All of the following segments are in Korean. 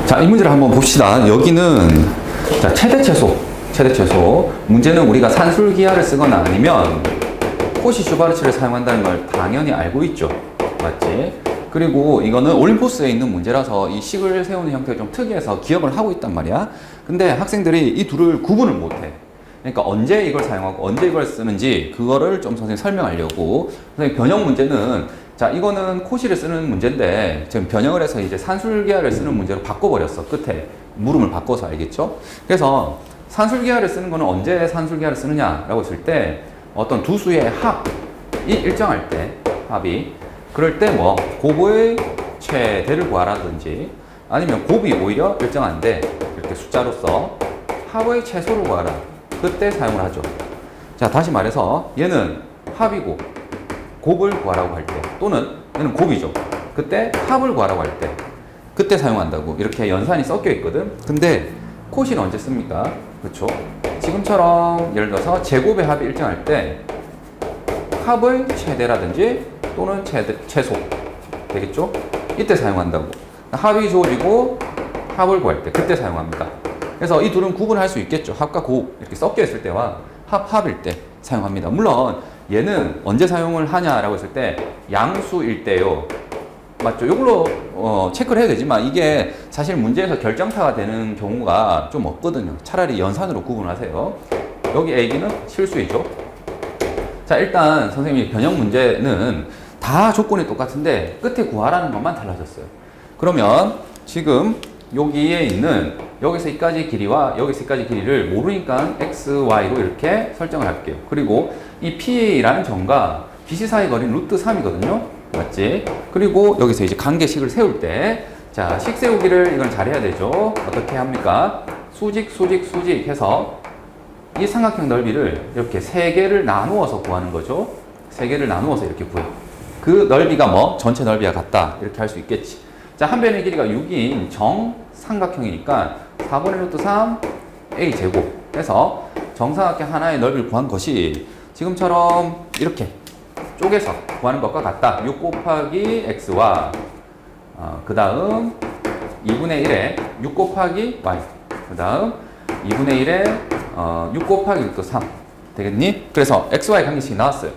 자, 이 문제를 한번 봅시다. 여기는 자, 최대 최소. 문제는 우리가 산술기하를 쓰거나 아니면 코시 슈바르츠를 사용한다는 걸 당연히 알고 있죠. 맞지? 그리고 이거는 올림포스에 있는 문제라서 이 식을 세우는 형태가 좀 특이해서 기억을 하고 있단 말이야. 근데 학생들이 이 둘을 구분을 못해. 그러니까 언제 이걸 사용하고 언제 이걸 쓰는지 그거를 좀 선생님 설명하려고. 선생님 변형 문제는 자, 이거는 코시를 쓰는 문제인데 지금 변형을 해서 이제 산술기하를 쓰는 문제로 바꿔버렸어. 끝에 물음을 바꿔서, 알겠죠? 그래서 산술기하를 쓰는 거는 언제 산술기하를 쓰느냐라고 했을 때 어떤 두 수의 합이 일정할 때, 합이 그럴 때 뭐 곱의 최대를 구하라든지 아니면 곱이 오히려 일정한데 이렇게 숫자로서 합의 최소를 구하라, 그때 사용을 하죠. 자, 다시 말해서 얘는 합이고 곱을 구하라고 할 때, 또는 얘는 곱이죠. 그때 합을 구하라고 할 때, 그때 사용한다고. 이렇게 연산이 섞여 있거든. 근데 코시는 언제 씁니까? 그렇죠? 지금처럼 예를 들어서 제곱의 합이 일정할 때 합의 최대라든지 또는 최소 되겠죠? 이때 사용한다고. 합이 주어지고 합을 구할 때, 그때 사용합니다. 그래서 이 둘은 구분할 수 있겠죠. 합과 곱 이렇게 섞여 있을 때와 합일 때 사용합니다. 물론 얘는 언제 사용을 하냐라고 했을 때 양수일 때요. 맞죠? 이걸로 체크를 해야 되지만 이게 사실 문제에서 결정타가 되는 경우가 좀 없거든요. 차라리 연산으로 구분하세요. 여기 A는 실수이죠. 자, 일단 선생님이 변형 문제는 다 조건이 똑같은데 끝에 구하라는 것만 달라졌어요. 그러면 지금 여기에 있는 여기서 이까지 길이와 여기서 이까지 길이를 모르니까 x, y로 이렇게 설정을 할게요. 그리고 이 P라는 점과 BC 사이 거리는 루트 3이거든요. 맞지? 그리고 여기서 이제 관계식을 세울 때, 자, 식 세우기를 이건 잘해야 되죠. 어떻게 합니까? 수직 해서 이 삼각형 넓이를 이렇게 세 개를 나누어서 구하는 거죠. 세 개를 나누어서 이렇게 구해요. 그 넓이가 뭐 전체 넓이와 같다, 이렇게 할 수 있겠지. 자, 한 변의 길이가 6인 정삼각형이니까 4분의 루트 3 a 제곱 해서 정삼각형 하나의 넓이를 구한 것이 지금처럼 이렇게 쪼개서 구하는 것과 같다. 6 곱하기 x와 그 다음 2분의 1에 6 곱하기 y, 그 다음 2분의 1에 6 곱하기 루트 3 되겠니? 그래서 xy 관계식이 나왔어요.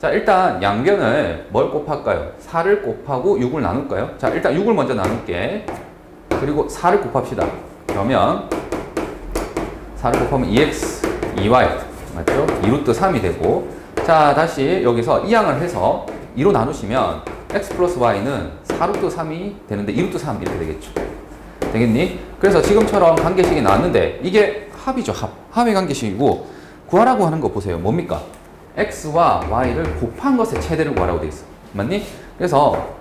자, 일단 양변을 뭘 곱할까요? 4를 곱하고 6을 나눌까요? 자, 일단 6을 먼저 나눌게. 그리고 4를 곱합시다. 그러면 4를 곱하면 2x, 2y 맞죠? 2루트 3이 되고, 자, 다시 여기서 이항을 해서 2로 나누시면 x 플러스 y는 4루트 3이 되는데 2루트 3 이렇게 되겠죠. 되겠니? 그래서 지금처럼 관계식이 나왔는데 이게 합이죠. 합의 관계식이고, 구하라고 하는 거 보세요. 뭡니까? x와 y를 곱한 것의 최대를 구하라고 되어 있어. 맞니? 그래서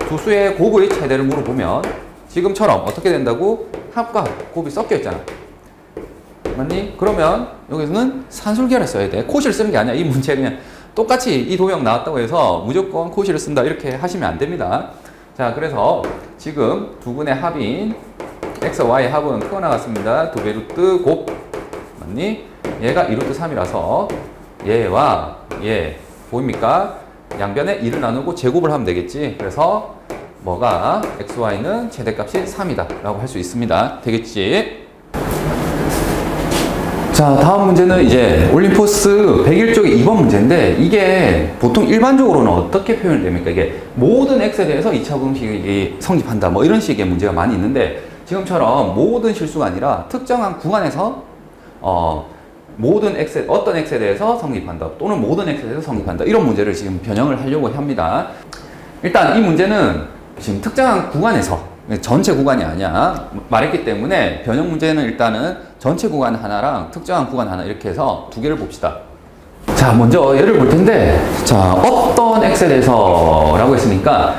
두 수의 곱의 최대를 물어보면 지금처럼 어떻게 된다고? 합과 곱이 섞여 있잖아. 맞니? 그러면 여기서는 산술기하를 써야 돼. 코시를 쓰는 게 아니야. 이 문제 그냥 똑같이 이 도형 나왔다고 해서 무조건 코시를 쓴다 이렇게 하시면 안 됩니다. 자, 그래서 지금 두 분의 합인 x와 y의 합은 크고 나갔습니다. 2배 루트 곱. 맞니? 얘가 2루트 3이라서 얘와 얘 보입니까? 양변에 2를 나누고 제곱을 하면 되겠지. 그래서 뭐가 xy는 최대값이 3이다 라고 할 수 있습니다. 되겠지? 자, 다음 문제는 이제 올림포스 101쪽의 2번 문제인데 이게 보통 일반적으로는 어떻게 표현이 됩니까? 이게 모든 x에 대해서 2차 공식이 성립한다 뭐 이런 식의 문제가 많이 있는데 지금처럼 모든 실수가 아니라 특정한 구간에서 모든 x에, 어떤 x에 대해서 성립한다 또는 모든 x에 대해서 성립한다 이런 문제를 지금 변형을 하려고 합니다. 일단 이 문제는 지금 특정한 구간에서, 전체 구간이 아니야 말했기 때문에 변형 문제는 일단은 전체 구간 하나랑 특정한 구간 하나 이렇게 해서 두 개를 봅시다. 자, 먼저 얘를 볼 텐데, 자, 어떤 x에 대해서 라고 했으니까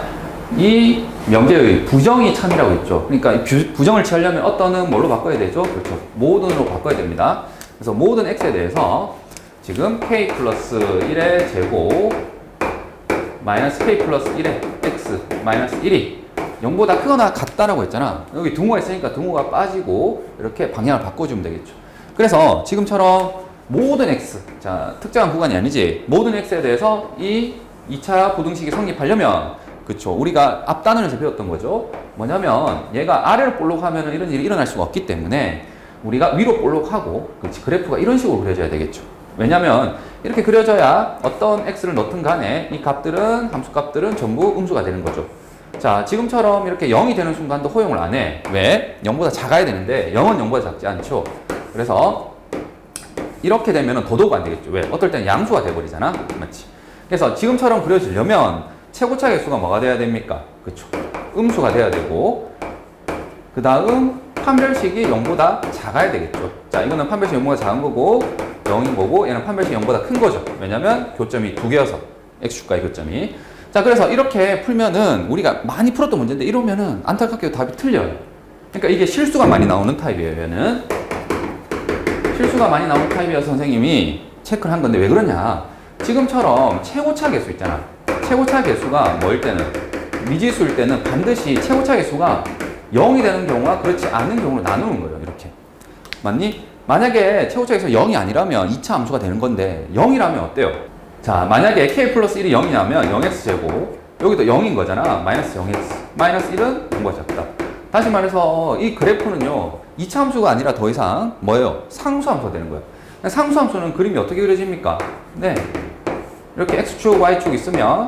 이 명제의 부정이 참이라고 했죠. 그러니까 이 부정을 취하려면 어떤은 뭘로 바꿔야 되죠? 그렇죠, 모든으로 바꿔야 됩니다. 그래서 모든 x에 대해서 지금 k 플러스 1의 제곱 마이너스 k 플러스 1의 x 마이너스 1이 0보다 크거나 같다라고 했잖아. 여기 등호가 있으니까 등호가 빠지고 이렇게 방향을 바꿔주면 되겠죠. 그래서 지금처럼 모든 x, 자, 특정한 구간이 아니지, 모든 x에 대해서 이 2차 부등식이 성립하려면 그쵸. 우리가 앞 단원에서 배웠던 거죠. 뭐냐면 얘가 아래로 볼록하면 이런 일이 일어날 수가 없기 때문에 우리가 위로 볼록하고 그렇지 그래프가 이런 식으로 그려져야 되겠죠. 왜냐면 이렇게 그려져야 어떤 x를 넣든 간에 이 값들은 함수 값들은 전부 음수가 되는 거죠. 자, 지금처럼 이렇게 0이 되는 순간도 허용을 안 해. 왜? 0보다 작아야 되는데 0은 0보다 작지 않죠. 그래서 이렇게 되면 더더욱 안 되겠죠. 왜? 어떨 때는 양수가 돼버리잖아. 맞지? 그래서 지금처럼 그려지려면 최고차 개수가 뭐가 돼야 됩니까? 그쵸. 음수가 돼야 되고 그 다음 판별식이 0보다 작아야 되겠죠. 자, 이거는 판별식 0보다 작은 거고 0인 거고 얘는 판별식 0보다 큰 거죠. 왜냐면 교점이 두 개여서 x축과의 교점이. 자, 그래서 이렇게 풀면은 우리가 많이 풀었던 문제인데 이러면은 안타깝게도 답이 틀려요. 그러니까 이게 실수가 많이 나오는 타입이에요. 얘는 실수가 많이 나오는 타입이어서 선생님이 체크를 한 건데 왜 그러냐? 지금처럼 최고차 개수 있잖아. 최고차 개수가 뭐일 때는 미지수일 때는 반드시 최고차 개수가 0이 되는 경우와 그렇지 않은 경우로 나누는 거예요. 이렇게. 맞니? 만약에 최고차 개수가 0이 아니라면 2차 함수가 되는 건데 0이라면 어때요? 자, 만약에 k 플러스 1이 0이라면 0x제곱 여기도 0인 거잖아. 마이너스 0x. 마이너스 1은 0보다 작다. 다시 말해서 이 그래프는요 2차 함수가 아니라 더 이상 뭐예요? 상수 함수가 되는 거예요. 상수 함수는 그림이 어떻게 그려집니까? 네, 이렇게 x축, y축 있으면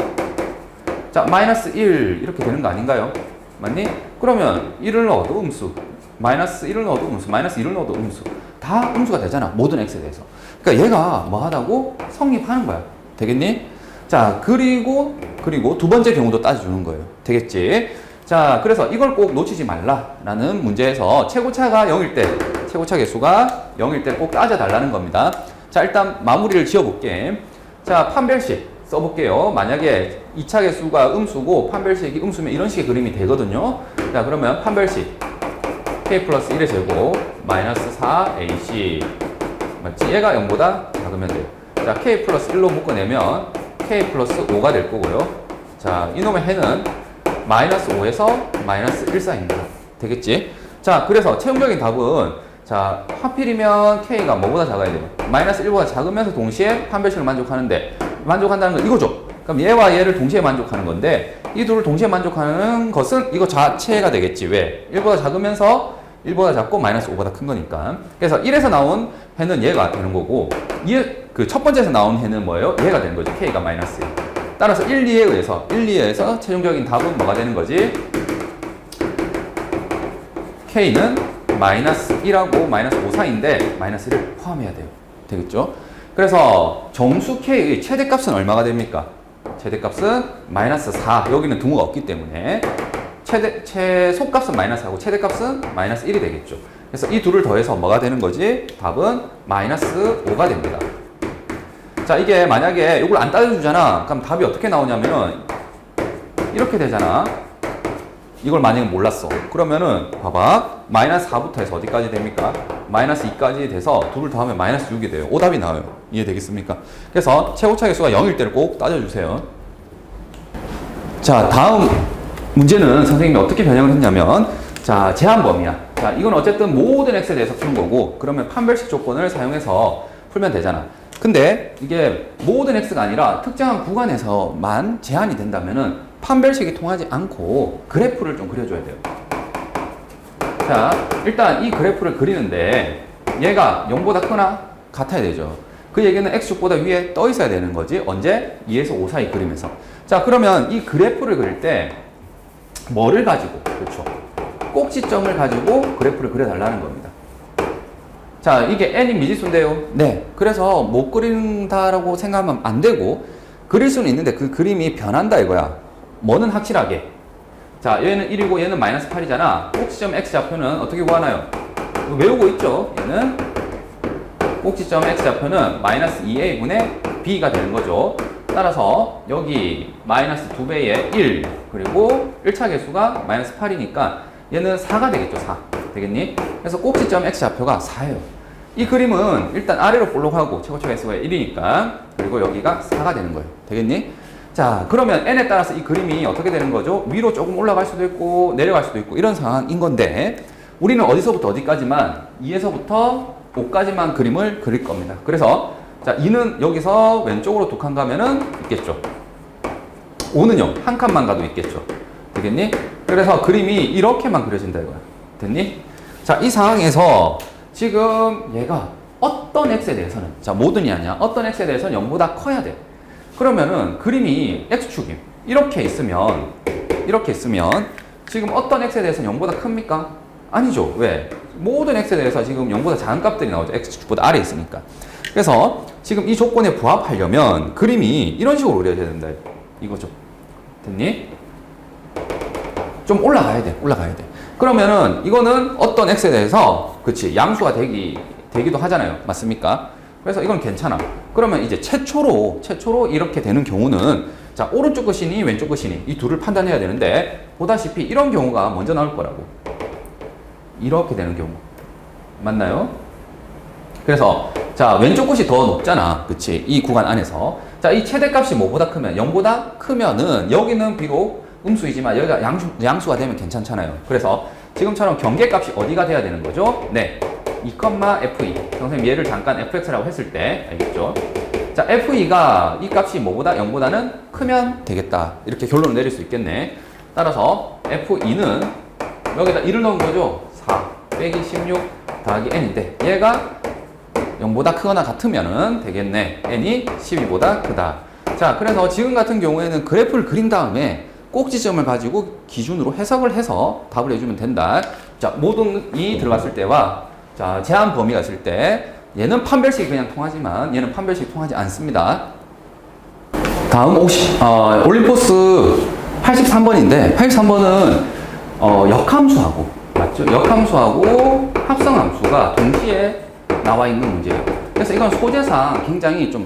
자 마이너스 1 이렇게 되는 거 아닌가요? 맞니? 그러면 1을 넣어도 음수, 마이너스 1을 넣어도 음수, 마이너스 1을 넣어도 음수 다 음수가 되잖아. 모든 x에 대해서. 그러니까 얘가 뭐 하다고? 성립하는 거야. 되겠니? 자, 그리고 두 번째 경우도 따져주는 거예요. 되겠지? 자, 그래서 이걸 꼭 놓치지 말라라는 문제에서 최고차가 0일 때, 최고차 개수가 0일 때 꼭 따져달라는 겁니다. 자, 일단 마무리를 지어볼게. 자, 판별식 써볼게요. 만약에 2차 개수가 음수고 판별식이 음수면 이런 식의 그림이 되거든요. 자, 그러면 판별식 k 플러스 1의 제곱 마이너스 4ac 맞지? 얘가 0보다 작으면 돼요. 자, k 플러스 1로 묶어내면 k 플러스 5가 될 거고요. 자, 이놈의 해는 마이너스 5에서 마이너스 1 사이입니다. 되겠지? 자, 그래서 최종적인 답은 자, 하필이면 k가 뭐보다 작아야 돼요? 마이너스 1보다 작으면서 동시에 판별식을 만족하는데 만족한다는 건 이거죠. 그럼 얘와 얘를 동시에 만족하는 건데 이 둘을 동시에 만족하는 것은 이거 자체가 되겠지. 왜? 1보다 작으면서 1보다 작고 마이너스 5보다 큰 거니까. 그래서 1에서 나온 해는 얘가 되는 거고 그 첫 번째에서 나온 해는 뭐예요? 얘가 되는 거죠. k가 마이너스 1. 따라서 1, 2에서 최종적인 답은 뭐가 되는 거지? k는 마이너스 1하고 마이너스 5 사이인데 마이너스 1을 포함해야 돼요. 되겠죠? 그래서 정수 k의 최대값은 얼마가 됩니까? 최대값은 마이너스 4. 여기는 등호가 없기 때문에 최소값은 마이너스 4고 최대값은 마이너스 1이 되겠죠. 그래서 이 둘을 더해서 뭐가 되는 거지? 답은 마이너스 5가 됩니다. 자, 이게 만약에 이걸 안 따져주잖아. 그럼 답이 어떻게 나오냐면 이렇게 되잖아. 이걸 만약에 몰랐어. 그러면은 봐봐. 마이너스 4부터 해서 어디까지 됩니까? 마이너스 2까지 돼서 둘을 더하면 마이너스 6이 돼요. 오답이 나와요. 이해되겠습니까? 그래서 최고차 개수가 0일 때를 꼭 따져주세요. 자, 다음 문제는 선생님이 어떻게 변형을 했냐면 자, 제한 범위야. 자, 이건 어쨌든 모든 x에 대해서 푸는 거고 그러면 판별식 조건을 사용해서 풀면 되잖아. 근데 이게 모든 x가 아니라 특정한 구간에서만 제한이 된다면은 판별식이 통하지 않고 그래프를 좀 그려줘야 돼요. 자, 일단 이 그래프를 그리는데 얘가 0보다 크나? 같아야 되죠. 그 얘기는 x축보다 위에 떠 있어야 되는 거지. 언제? 2에서 5 사이 그림에서. 자, 그러면 이 그래프를 그릴 때 뭐를 가지고? 그렇죠. 꼭지점을 가지고 그래프를 그려달라는 겁니다. 자, 이게 n이 미지수인데요. 네. 그래서 못 그린다라고 생각하면 안 되고 그릴 수는 있는데 그 그림이 변한다 이거야. 뭐는 확실하게. 자, 얘는 1이고 얘는 마이너스 8이잖아. 꼭지점 x좌표는 어떻게 구하나요? 외우고 있죠. 얘는 꼭지점 x좌표는 마이너스 2a분의 b가 되는 거죠. 따라서 여기 마이너스 2배의 1 그리고 1차 개수가 마이너스 8이니까 얘는 4가 되겠죠. 4 되겠니? 그래서 꼭지점 x좌표가 4예요. 이 그림은 일단 아래로 볼록하고 최고차 개수가 1이니까 그리고 여기가 4가 되는 거예요. 되겠니? 자, 그러면 n에 따라서 이 그림이 어떻게 되는 거죠? 위로 조금 올라갈 수도 있고 내려갈 수도 있고 이런 상황인 건데 우리는 어디서부터 어디까지만 2에서부터 5까지만 그림을 그릴 겁니다. 그래서 자, 2는 여기서 왼쪽으로 두 칸 가면은 있겠죠. 오는요. 한 칸만 가도 있겠죠. 되겠니? 그래서 그림이 이렇게만 그려진다 이거야. 됐니? 자, 이 상황에서 지금 얘가 어떤 x에 대해서는, 자, 모든이 아니야. 어떤 x에 대해서는 0보다 커야 돼. 그러면은 그림이 x축이 이렇게 있으면 지금 어떤 x에 대해서는 0보다 큽니까? 아니죠. 왜? 모든 x에 대해서 지금 0보다 작은 값들이 나오죠. x축보다 아래에 있으니까. 그래서 지금 이 조건에 부합하려면 그림이 이런 식으로 그려져야 된다. 이거죠. 됐니? 좀 올라가야 돼. 그러면은 이거는 어떤 x에 대해서 그치 양수가 되기도 하잖아요. 맞습니까? 그래서 이건 괜찮아. 그러면 이제 최초로 이렇게 되는 경우는 자, 오른쪽 것이니 왼쪽 것이니 이 둘을 판단해야 되는데 보다시피 이런 경우가 먼저 나올 거라고. 이렇게 되는 경우. 맞나요? 그래서 자, 왼쪽 것이 더 높잖아. 그치? 이 구간 안에서. 자, 이 최대값이 뭐보다 크면 0보다 크면은 여기는 비록 음수이지만 여기가 양수가 되면 괜찮잖아요. 그래서 지금처럼 경계값이 어디가 돼야 되는 거죠? 네. 2,f2. 선생님 얘를 잠깐 fx라고 했을 때 알겠죠? 자, f2가 이 값이 뭐보다 0보다는 크면 되겠다. 이렇게 결론을 내릴 수 있겠네. 따라서 f2는 여기다 1을 넣은 거죠. 4 빼기 16 더하기 n인데 얘가 0보다 크거나 같으면은 되겠네. n이 12보다 크다. 자, 그래서 지금 같은 경우에는 그래프를 그린 다음에 꼭지점을 가지고 기준으로 해석을 해서 답을 해주면 된다. 자, 모든이 들어갔을 때와 자, 제한 범위가 있을 때 얘는 판별식이 그냥 통하지만 얘는 판별식이 통하지 않습니다. 다음 올림포스 83번인데 83번은 역함수하고 맞죠? 역함수하고 합성함수가 동시에 나와 있는 문제예요. 그래서 이건 소재상 굉장히 좀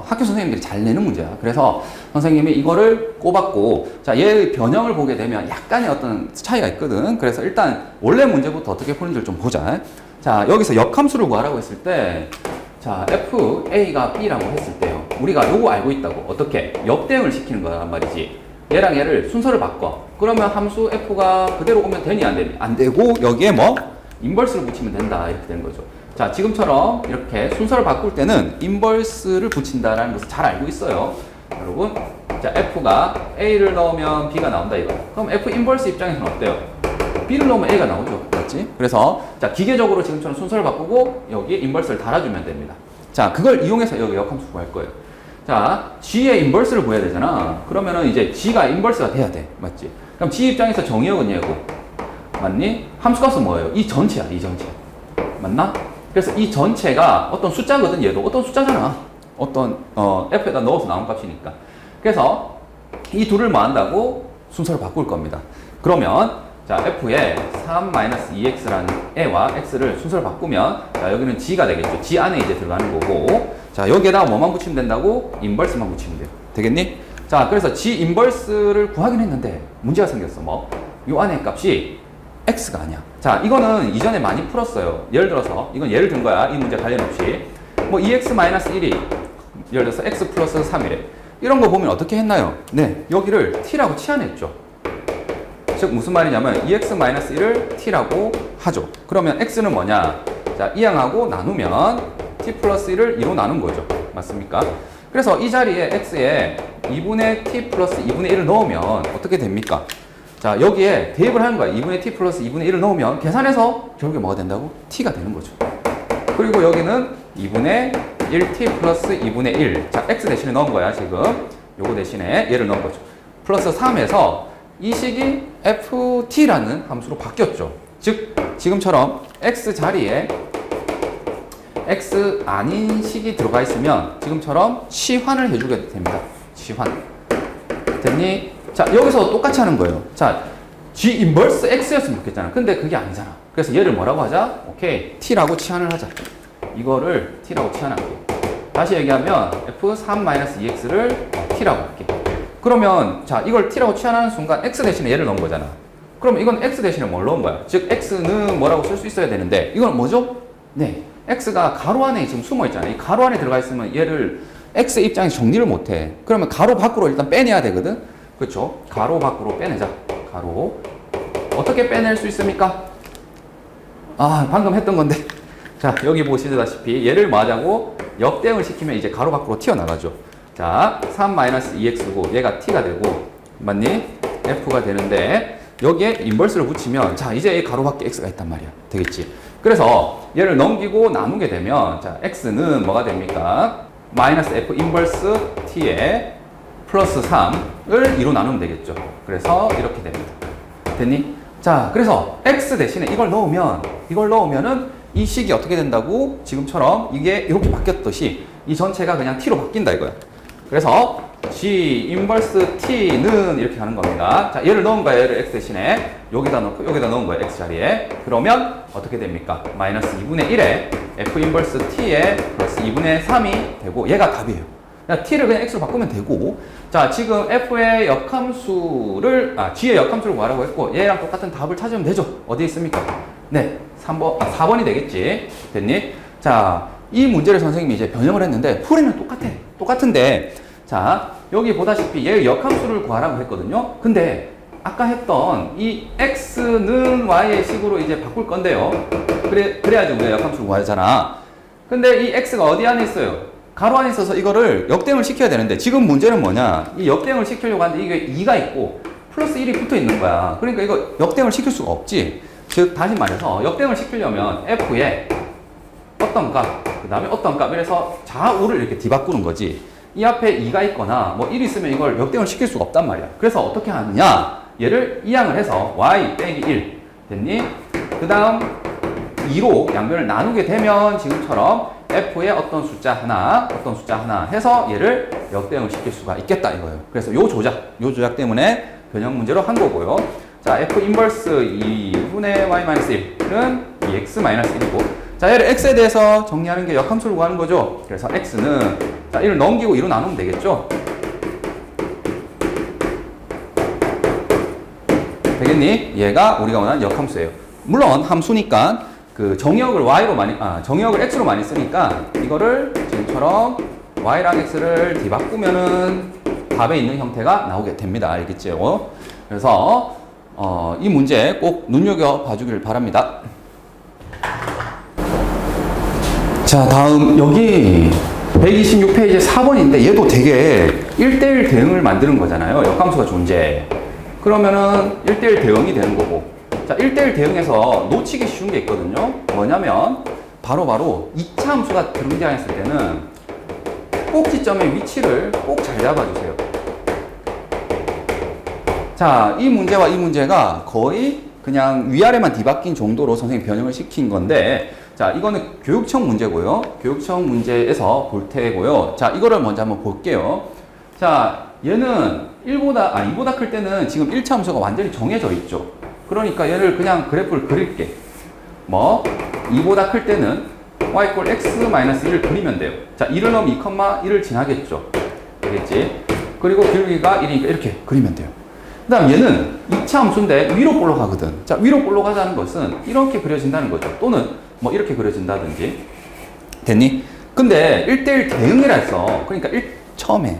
학교 선생님들이 잘 내는 문제야. 그래서 선생님이 이거를 꼽았고, 자, 얘의 변형을 보게 되면 약간의 어떤 차이가 있거든. 그래서 일단 원래 문제부터 어떻게 푸는지를 좀 보자. 자, 여기서 역함수를 구하라고 했을 때, 자, FA가 B라고 했을 때요. 우리가 요거 알고 있다고. 어떻게? 역대응을 시키는 거란 말이지. 얘랑 얘를 순서를 바꿔. 그러면 함수 F가 그대로 오면 되니 안 되니? 안 되고, 여기에 뭐? 인버스를 붙이면 된다. 이렇게 되는 거죠. 자, 지금처럼 이렇게 순서를 바꿀 때는 인버스를 붙인다라는 것을 잘 알고 있어요. 여러분, 자, F가 A를 넣으면 B가 나온다 이거. 그럼 F 인버스 입장에서는 어때요? B를 넣으면 A가 나오죠. 맞지? 그래서 자, 기계적으로 지금처럼 순서를 바꾸고 여기 인버스를 달아주면 됩니다. 자, 그걸 이용해서 여기 역함수 구할 거예요. 자, G의 인버스를 구해야 되잖아. 그러면은 이제 G가 인버스가 돼야 돼. 맞지? 그럼 G 입장에서 정의역은 얘고. 맞니? 함수값은 뭐예요? 이 전체야, 이 전체. 맞나? 그래서 이 전체가 어떤 숫자거든. 얘도 어떤 숫자잖아. 어떤 F에다 넣어서 나온 값이니까. 그래서 이 둘을 뭐 한다고? 순서를 바꿀 겁니다. 그러면 자, F에 3-2x라는 애와 x를 순서를 바꾸면 자, 여기는 G가 되겠죠. G 안에 이제 들어가는 거고, 자, 여기에다가 뭐만 붙이면 된다고? 인버스만 붙이면 돼요. 되겠니? 자, 그래서 G 인버스를 구하긴 했는데 문제가 생겼어. 뭐? 요 안에 값이 x가 아니야. 자, 이거는 이전에 많이 풀었어요. 예를 들어서 이건 예를 든 거야. 이 문제 관련 없이. 뭐 2x-1이 예를 들어서 x 플러스 3이래. 이런 거 보면 어떻게 했나요? 네, 여기를 t라고 치환했죠. 즉 무슨 말이냐면 2x-1을 t라고 하죠. 그러면 x는 뭐냐? 자, 이항하고 나누면 t 플러스 1을 2로 나눈 거죠. 맞습니까? 그래서 이 자리에 x에 2분의 t 플러스 2분의 1을 넣으면 어떻게 됩니까? 자, 여기에 대입을 하는 거야. 2분의 t 플러스 2분의 1을 넣으면 계산해서 결국에 뭐가 된다고? t가 되는 거죠. 그리고 여기는 2분의 1t 플러스 2분의 1. 자, x 대신에 넣은 거야, 지금. 요거 대신에 얘를 넣은 거죠. 플러스 3에서 이 식이 ft라는 함수로 바뀌었죠. 즉, 지금처럼 x 자리에 x 아닌 식이 들어가 있으면 지금처럼 치환을 해주게 됩니다. 치환. 됐니? 자, 여기서 똑같이 하는 거예요. 자, G 인버스 X였으면 좋겠잖아. 근데 그게 아니잖아. 그래서 얘를 뭐라고 하자? 오케이. T라고 치환을 하자. 이거를 T라고 치환할게. 다시 얘기하면 F3-2X를 T라고 할게. 그러면, 자, 이걸 T라고 치환하는 순간 X 대신에 얘를 넣은 거잖아. 그럼 이건 X 대신에 뭘 넣은 거야? 즉, X는 뭐라고 쓸 수 있어야 되는데, 이건 뭐죠? 네. X가 가로 안에 지금 숨어 있잖아. 이 가로 안에 들어가 있으면 얘를 X 입장에서 정리를 못 해. 그러면 가로 밖으로 일단 빼내야 되거든? 그렇죠? 가로 밖으로 빼내자. 가로. 어떻게 빼낼 수 있습니까? 아, 방금 했던 건데. 자, 여기 보시다시피 얘를 뭐 하자고? 역대응을 시키면 이제 가로 밖으로 튀어나가죠. 자, 3-2x고 얘가 t가 되고 맞니? f가 되는데 여기에 인버스를 붙이면 자, 이제 가로밖에 x가 있단 말이야. 되겠지? 그래서 얘를 넘기고 나누게 되면 자, x는 뭐가 됩니까? 마이너스 f 인버스 t에 플러스 3을 2로 나누면 되겠죠. 그래서 이렇게 됩니다. 됐니? 자, 그래서 x 대신에 이걸 넣으면은 이 식이 어떻게 된다고? 지금처럼 이게 이렇게 바뀌었듯이 이 전체가 그냥 t로 바뀐다 이거야. 그래서 g 인버스 t는 이렇게 가는 겁니다. 자, 얘를 넣은 거야. 얘를 x 대신에 여기다 넣고 여기다 넣은 거야. x 자리에. 그러면 어떻게 됩니까? 마이너스 2분의 1에 f 인버스 t에 플러스 2분의 3이 되고 얘가 답이에요. 그냥 t를 그냥 x로 바꾸면 되고 자, 지금 f의 역함수를 g의 역함수를 구하라고 했고 얘랑 똑같은 답을 찾으면 되죠. 어디에 있습니까? 네, 4번이 되겠지. 됐니? 자, 이 문제를 선생님이 이제 변형을 했는데 풀이는 똑같은데 자, 여기 보다시피 얘의 역함수를 구하라고 했거든요. 근데 아까 했던 이 x는 y의 식으로 이제 바꿀 건데요. 그래야지 우리가 역함수를 구하잖아. 근데 이 x가 어디 안에 있어요? 가로 안에 있어서 이거를 역대응을 시켜야 되는데 지금 문제는 뭐냐? 이 역대응을 시키려고 하는데 이게 2가 있고 플러스 1이 붙어 있는 거야. 그러니까 이거 역대응을 시킬 수가 없지. 즉 다시 말해서 역대응을 시키려면 f의 어떤 값, 그 다음에 어떤 값 이래서 좌우를 이렇게 뒤바꾸는 거지. 이 앞에 2가 있거나 뭐 1이 있으면 이걸 역대응을 시킬 수가 없단 말이야. 그래서 어떻게 하느냐? 얘를 이항을 해서 y 빼기 1 됐니? 그 다음 2로 양변을 나누게 되면 지금처럼 f의 어떤 숫자 하나 해서 얘를 역대응을 시킬 수가 있겠다 이거예요. 그래서 요 조작 때문에 변형 문제로 한 거고요. 자, f 인버스 2분의 y-1은 2x-1이고 자, 얘를 x에 대해서 정리하는 게 역함수를 구하는 거죠. 그래서 x는 자, 1을 넘기고 2로 나누면 되겠죠. 되겠니? 얘가 우리가 원하는 역함수예요. 물론 함수니까 그 정의역을 정의역을 x로 많이 쓰니까 이거를 지금처럼 y랑 x를 뒤바꾸면은 답에 있는 형태가 나오게 됩니다. 알겠죠? 그래서 이 문제 꼭 눈여겨 봐주길 바랍니다. 자, 다음 여기 126페이지 4번인데 얘도 되게 1대1 대응을 만드는 거잖아요. 역함수가 존재해. 그러면은 1대1 대응이 되는 거고 자, 1대1 대응에서 놓치기 쉬운 게 있거든요. 뭐냐면 바로 2차 함수가 등장했을 때는 꼭지점의 위치를 꼭 잘 잡아주세요. 자, 이 문제와 이 문제가 거의 그냥 위아래만 뒤바뀐 정도로 선생님이 변형을 시킨 건데 자, 이거는 교육청 문제고요. 교육청 문제에서 볼 테고요. 자, 이거를 먼저 한번 볼게요. 자, 얘는 2보다 클 때는 지금 1차 함수가 완전히 정해져 있죠. 그러니까 얘를 그냥 그래프를 그릴게. 2보다 클 때는 y = x-1을 그리면 돼요. 자, 2를 넣으면 2,1을 지나겠죠. 되겠지? 그리고 길이가 1이니까 이렇게 그리면 돼요. 그 다음 얘는 2차 함수인데 위로 볼록하거든. 자, 위로 볼록하다는 것은 이렇게 그려진다는 거죠. 또는 뭐 이렇게 그려진다든지. 됐니? 근데 1대1 대응이라 했어. 그러니까 처음에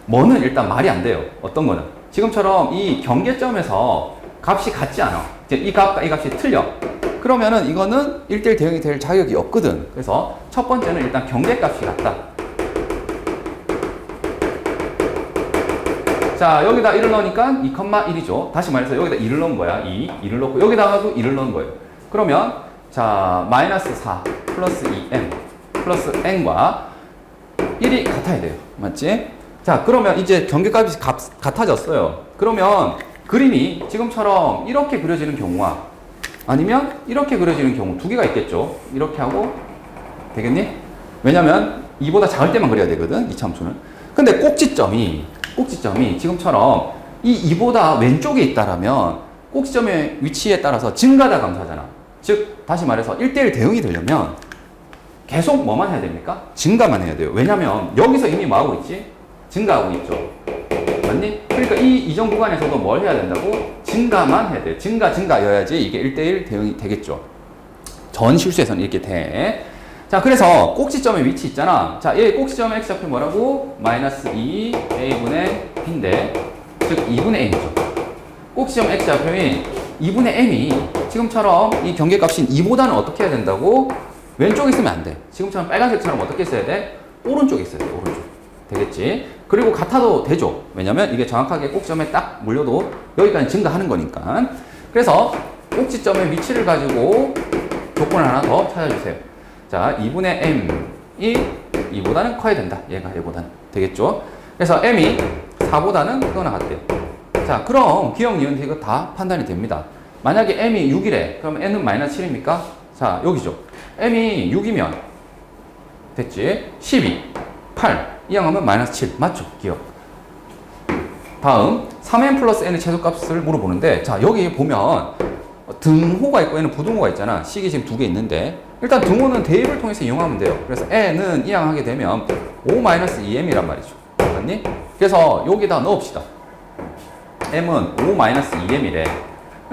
뭐는 일단 말이 안 돼요. 어떤 거는. 지금처럼 이 경계점에서 값이 같지 않아. 이 값과 이 값이 틀려. 그러면은 이거는 1대1 대응이 될 자격이 없거든. 그래서 첫 번째는 일단 경계값이 같다. 자, 여기다 1을 넣으니까 2,1이죠. 다시 말해서 여기다 2를 넣은 거야. 2를 넣고 여기다가도 2를 넣은 거예요. 그러면 자, 마이너스 4 플러스 2m 플러스 n과 1이 같아야 돼요. 맞지? 자, 그러면 이제 경계값이 같아졌어요. 그러면 그림이 지금처럼 이렇게 그려지는 경우와 아니면 이렇게 그려지는 경우 두 개가 있겠죠. 이렇게 하고 되겠니? 왜냐면 2보다 작을 때만 그려야 되거든. 2차 함수는. 근데 꼭지점이 지금처럼 이 2보다 왼쪽에 있다라면 꼭지점의 위치에 따라서 증가다 감소하잖아. 즉 다시 말해서 1대1 대응이 되려면 계속 뭐만 해야 됩니까? 증가만 해야 돼요. 왜냐면 여기서 이미 뭐하고 있지? 증가하고 있죠. 맞니? 그러니까 이 이전 구간에서도 뭘 해야 된다고? 증가만 해야 돼요. 증가여야지 이게 1대1 대응이 되겠죠. 전 실수에서는 이렇게 돼. 자, 그래서 꼭지점의 위치 있잖아. 자, 얘 꼭지점의 x좌표 뭐라고? 마이너스 2a분의 b인데, 즉 2분의 m이죠. 꼭지점 x좌표인 2분의 m이 지금처럼 이 경계값인 2보다는 어떻게 해야 된다고? 왼쪽에 있으면 안 돼. 지금처럼 빨간색처럼 어떻게 써야 돼? 오른쪽에 있어야 돼. 오른쪽. 되겠지? 그리고 같아도 되죠. 왜냐면 이게 정확하게 꼭지점에 딱 물려도 여기까지 증가하는 거니까. 그래서 꼭지점의 위치를 가지고 조건을 하나 더 찾아주세요. 자, 2분의 m이 2보다는 커야 된다. 얘가 얘보다는. 되겠죠? 그래서 m이 4보다는 크거나 같대요. 자, 그럼 기억, 니은, 이거 다 판단이 됩니다. 만약에 m이 6이래. 그럼 n은 마이너스 7입니까? 자, 여기죠. m이 6이면 됐지? 12, 8 이항하면 마이너스 7 맞죠? 기억. 다음 3n 플러스 n의 최소값을 물어보는데, 자, 여기 보면 등호가 있고 n은 부등호가 있잖아. 식이 지금 두 개 있는데, 일단 등호는 대입을 통해서 이용하면 돼요. 그래서 n은 이항하게 되면 5-2m이란 말이죠. 맞니? 그래서 여기다 넣읍시다. m은 5-2m이래.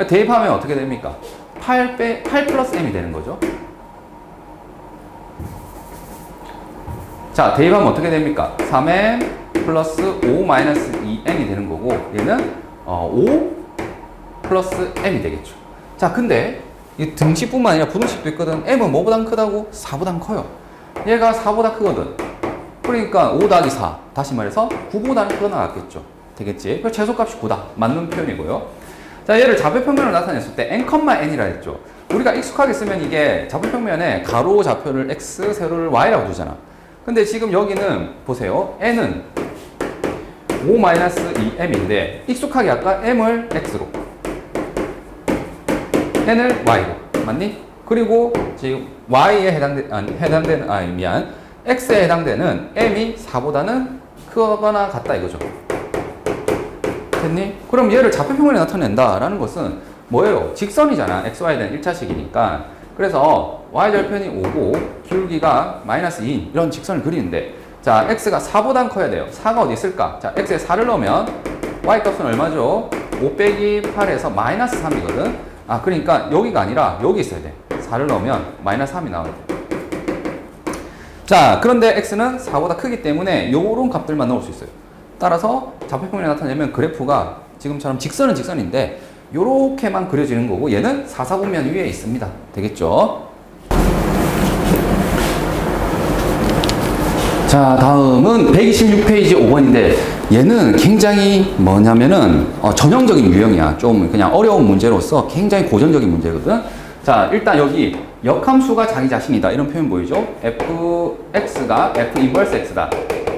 대입하면 어떻게 됩니까? 8 플러스 m이 되는 거죠. 자, 대입하면 어떻게 됩니까? 3m 플러스 5-2m이 되는 거고, 얘는 5 플러스 m이 되겠죠. 자, 근데 이 등식뿐만 아니라 부등식도 있거든. m은 뭐보다 크다고? 4보다 커요. 얘가 4보다 크거든. 그러니까 5 더하기 4, 다시 말해서 9보다는 크거나 같겠죠. 되겠지? 그래서 최소값이 9다. 맞는 표현이고요. 자, 얘를 좌표평면으로 나타냈을 때 n,n이라 했죠. 우리가 익숙하게 쓰면 이게 좌표평면에 가로 좌표를 x, 세로를 y라고 두잖아. 근데 지금 여기는 보세요. n은 5-2m인데 익숙하게 아까 m을 x로, n을 y로. 맞니? 그리고 지금 y에 x에 해당되는 m이 4보다는 크거나 같다 이거죠. 됐니? 그럼 얘를 좌표평면에 나타낸다라는 것은 뭐예요? 직선이잖아. xy는 1차식이니까. 그래서 y절편이 5고 기울기가 마이너스 2인 이런 직선을 그리는데, 자, x가 4보다 커야 돼요. 4가 어디 있을까? 자, x에 4를 넣으면 y값은 얼마죠? 5 빼기 8에서 마이너스 3이거든. 아, 그러니까 여기가 아니라 여기 있어야 돼. 4를 넣으면 마이너스 3이 나와야 돼. 자, 그런데 x는 4보다 크기 때문에 요런 값들만 넣을 수 있어요. 따라서 좌표평면에 나타내면 그래프가 지금처럼 직선은 직선인데 요렇게만 그려지는 거고, 얘는 사사분면 위에 있습니다. 되겠죠? 자, 다음은 126페이지 5번인데 얘는 굉장히 뭐냐면은 전형적인 유형이야. 좀 그냥 어려운 문제로서 굉장히 고전적인 문제거든. 자, 일단 여기 역함수가 자기 자신이다 이런 표현 보이죠? fx가 f 인버스 x다.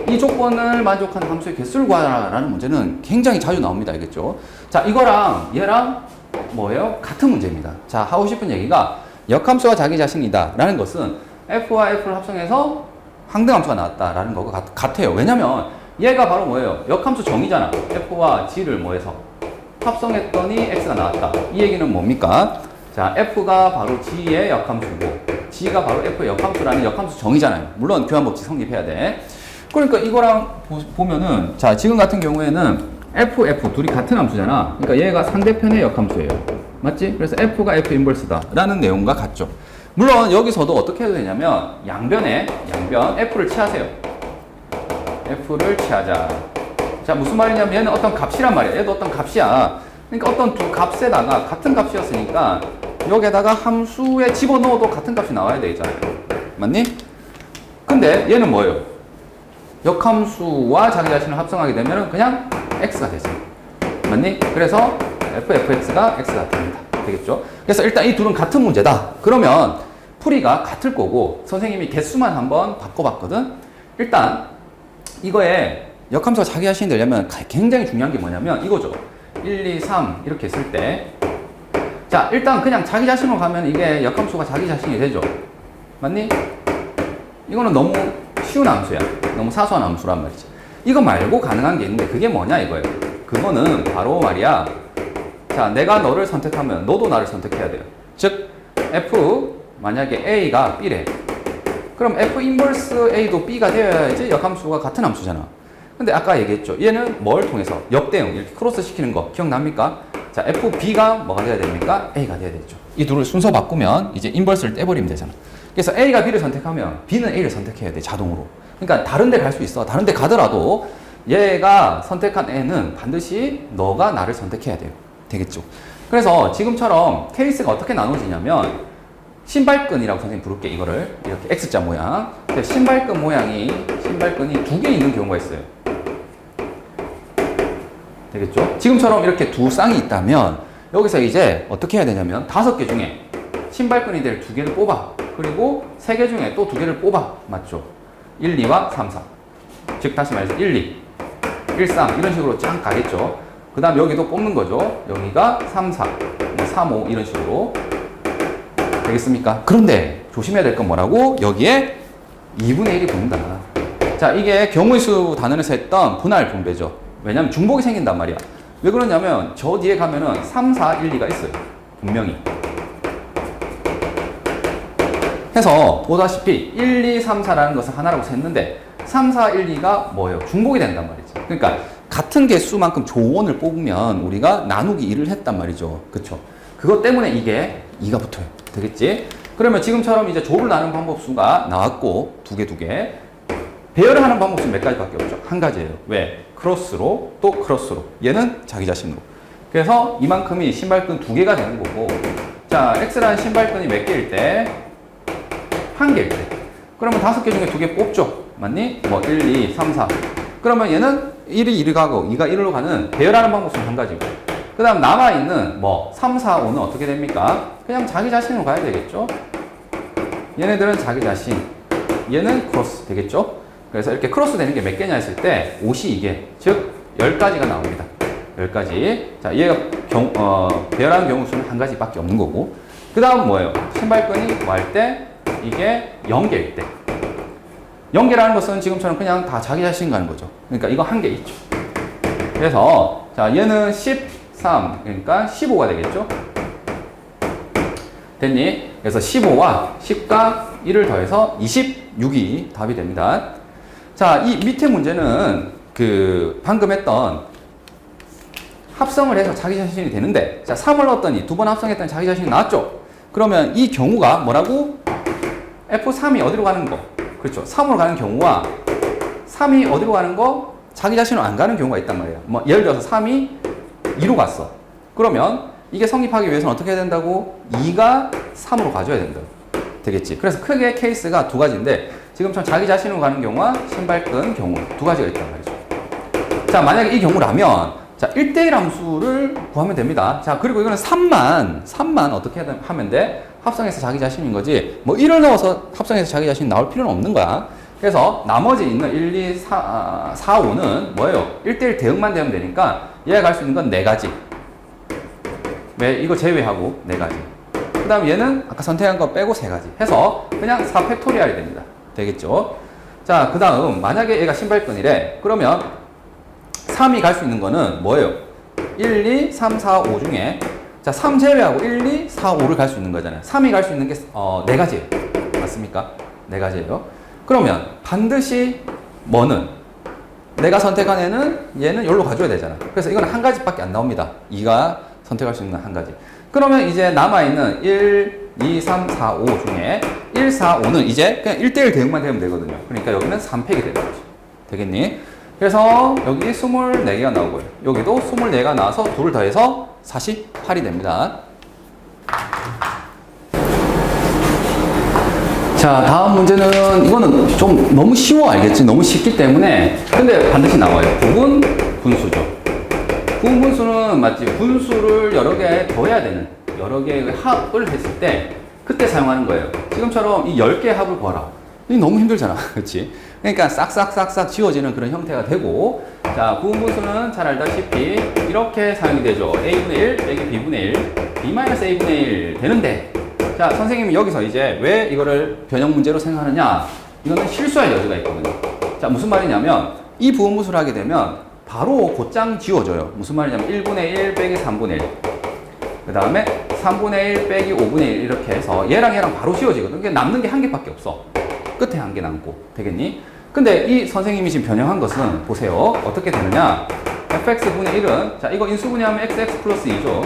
이 조건을 만족하는 함수의 개수를 구하라는 문제는 굉장히 자주 나옵니다. 알겠죠? 자, 이거랑 얘랑 뭐예요? 같은 문제입니다. 자, 하고 싶은 얘기가 역함수가 자기 자신이다 라는 것은 f와 f를 합성해서 항등함수가 나왔다라는 거가 같아요. 왜냐면 얘가 바로 뭐예요? 역함수 정의잖아. f와 g를 뭐해서 합성했더니 x가 나왔다. 이 얘기는 뭡니까? 자, f가 바로 g의 역함수고 g가 바로 f의 역함수라는 역함수 정의잖아요. 물론 교환법칙 성립해야 돼. 그러니까 이거랑 보면은, 자, 지금 같은 경우에는 f 둘이 같은 함수잖아. 그러니까 얘가 상대편의 역함수예요. 맞지? 그래서 f가 f 인버스다 라는 내용과 같죠. 물론 여기서도 어떻게 해도 되냐면 양변 f를 취하세요. f를 취하자. 자, 무슨 말이냐면 얘는 어떤 값이란 말이야. 얘도 어떤 값이야. 그러니까 어떤 두 값에다가 같은 값이었으니까 여기에다가 함수에 집어넣어도 같은 값이 나와야 되잖아요. 맞니? 근데 얘는 뭐예요? 역함수와 자기 자신을 합성하게 되면 그냥 x가 되죠. 맞니? 그래서 fx가 x가 됩니다. 되겠죠? 그래서 일단 이 둘은 같은 문제다. 그러면 풀이가 같을 거고, 선생님이 개수만 한번 바꿔봤거든. 일단 이거에 역함수가 자기 자신이 되려면 굉장히 중요한 게 뭐냐면 이거죠. 1, 2, 3 이렇게 했을 때, 자, 일단 그냥 자기 자신으로 가면 이게 역함수가 자기 자신이 되죠. 맞니? 이거는 너무 쉬운 함수야. 너무 사소한 함수란 말이지. 이거 말고 가능한 게 있는데 그게 뭐냐 이거예요. 그거는 바로 말이야. 자, 내가 너를 선택하면 너도 나를 선택해야 돼요. 즉 f 만약에 a가 b래. 그럼 f 인버스 a도 b가 되어야지 역함수가 같은 함수잖아. 근데 아까 얘기했죠. 얘는 뭘 통해서? 역대응, 이렇게 크로스 시키는 거 기억납니까? 자, fb가 뭐가 돼야 됩니까? a가 돼야 되죠. 이 둘을 순서 바꾸면 이제 인버스를 떼버리면 되잖아. 그래서 a가 b를 선택하면 b는 a를 선택해야 돼, 자동으로. 그러니까 다른 데 갈 수 있어. 다른 데 가더라도 얘가 선택한 애는 반드시 너가 나를 선택해야 돼요. 되겠죠? 그래서 지금처럼 케이스가 어떻게 나눠지냐면, 신발끈이라고 선생님 부를게. 이거를 이렇게 X자 모양. 신발끈 모양이, 신발끈이 두 개 있는 경우가 있어요. 되겠죠? 지금처럼 이렇게 두 쌍이 있다면 여기서 이제 어떻게 해야 되냐면 5개 중에 신발끈이 될 2개를 뽑아. 그리고 3개 중에 또 2개를 뽑아. 맞죠? 1, 2와 3, 4. 즉 다시 말해서 1, 2, 1, 3 이런 식으로 쫙 가겠죠. 그 다음 여기도 뽑는 거죠. 여기가 3, 4, 3, 5 이런 식으로 되겠습니까? 그런데 조심해야 될 건 뭐라고? 여기에 2분의 1이 붙는다. 자, 이게 경우의 수 단원에서 했던 분할 분배죠. 왜냐면 중복이 생긴단 말이야. 왜 그러냐면 저 뒤에 가면은 3, 4, 1, 2가 있어요. 분명히. 해서 보다시피 1, 2, 3, 4라는 것을 하나라고 셌는데 3, 4, 1, 2가 뭐예요? 중복이 된단 말이죠. 그러니까 같은 개수만큼 조원을 뽑으면 우리가 나누기 1을 했단 말이죠. 그쵸? 그것 때문에 이게 2가 붙어요. 되겠지? 그러면 지금처럼 이제 조를 나눈 방법수가 나왔고 2개 배열을 하는 방법수 몇 가지밖에 없죠. 한 가지예요. 왜? 크로스로 또 크로스로. 얘는 자기 자신으로. 그래서 이만큼이 신발끈 2개가 되는 거고, 자, X라는 신발끈이 몇 개일 때? 1개일 때. 그러면 5개 중에 2개 뽑죠. 맞니? 뭐 1, 2, 3, 4. 그러면 얘는 1이 1을 가고 2가 1로 가는 배열하는 방법수는 한 가지고. 그 다음 남아있는 뭐 3, 4, 5는 어떻게 됩니까? 그냥 자기 자신으로 가야 되겠죠? 얘네들은 자기 자신. 얘는 크로스 되겠죠? 그래서 이렇게 크로스 되는 게 몇 개냐 했을 때 52개. 즉 10가지가 나옵니다. 10가지. 자, 얘가 배열하는 경우 수는 한 가지밖에 없는 거고. 그 다음 뭐예요? 신발끈이 뭐 할 때? 이게 0개일 때. 0개라는 것은 지금처럼 그냥 다 자기 자신 가는 거죠. 그러니까 이거 한 개 있죠. 그래서 자, 얘는 13, 그러니까 15가 되겠죠? 됐니? 그래서 15와 10과 1을 더해서 26이 답이 됩니다. 자, 이 밑에 문제는 방금 했던 합성을 해서 자기 자신이 되는데, 자, 3을 넣었더니 2번 합성했더니 자기 자신이 나왔죠? 그러면 이 경우가 뭐라고? F3이 어디로 가는 거? 그렇죠. 3으로 가는 경우와 3이 어디로 가는 거? 자기 자신으로 안 가는 경우가 있단 말이에요. 뭐 예를 들어서 3이 2로 갔어. 그러면 이게 성립하기 위해서는 어떻게 해야 된다고? 2가 3으로 가줘야 된다. 되겠지. 그래서 크게 케이스가 2가지인데 지금처럼 자기 자신으로 가는 경우와 신발끈 경우 2가지가 있단 말이죠. 자, 만약에 이 경우라면 자, 1대1 함수를 구하면 됩니다. 자, 그리고 이거는 3만 어떻게 하면 돼? 합성해서 자기 자신인 거지. 뭐 1을 넣어서 합성해서 자기 자신 나올 필요는 없는 거야. 그래서 나머지 있는 1, 2, 4, 5는 뭐예요? 1대1 대응만 되면 되니까 얘가 갈 수 있는 건 4가지. 왜? 이거 제외하고 4가지. 그 다음 얘는 아까 선택한 거 빼고 3가지. 해서 그냥 4팩토리얼이 됩니다. 되겠죠? 자, 그 다음 만약에 얘가 신발끈이래. 그러면 3이 갈 수 있는 거는 뭐예요? 1, 2, 3, 4, 5 중에 자, 3 제외하고 1, 2, 4, 5를 갈 수 있는 거잖아요. 3이 갈 수 있는 게 4가지예요. 맞습니까? 4가지예요. 그러면 반드시 뭐는 내가 선택한 얘는 여기로 가줘야 되잖아. 그래서 이건 한 가지밖에 안 나옵니다. 2가 선택할 수 있는 한 가지. 그러면 이제 남아있는 1, 2, 3, 4, 5 중에 1, 4, 5는 이제 그냥 1대1 대응만 되면 되거든요. 그러니까 여기는 3팩이 되는 거죠. 되겠니? 그래서 여기 24개가 나오고요. 여기도 24개가 나와서 2를 더해서 48이 됩니다. 자, 다음 문제는 이거는 좀 너무 쉬워 알겠지? 너무 쉽기 때문에 근데 반드시 나와요. 부분 분수죠. 부분 분수는 맞지? 분수를 여러 개 더해야 되는 여러 개의 합을 했을 때 그때 사용하는 거예요. 지금처럼 이 10개의 합을 구하라. 이 너무 힘들잖아. 그렇지? 그러니까 싹싹싹싹 지워지는 그런 형태가 되고, 자, 부분분수는 잘 알다시피 이렇게 사용이 되죠. a분의 1 빼기 b분의 1, b-a분의 1 되는데, 자, 선생님이 여기서 이제 왜 이거를 변형 문제로 생각하느냐? 이거는 실수할 여지가 있거든요. 자, 무슨 말이냐면 이 부분분수를 하게 되면 바로 곧장 지워져요. 무슨 말이냐면 1분의 1 빼기 3분의 1, 그 다음에 3분의 1 빼기 5분의 1 이렇게 해서 얘랑 바로 지워지거든. 그게 남는 게 한 개밖에 없어. 끝에 한 개 남고. 되겠니? 근데 이 선생님이 지금 변형한 것은 보세요. 어떻게 되느냐? fx분의 1은 자, 이거 인수분해하면 xx 플러스 2죠.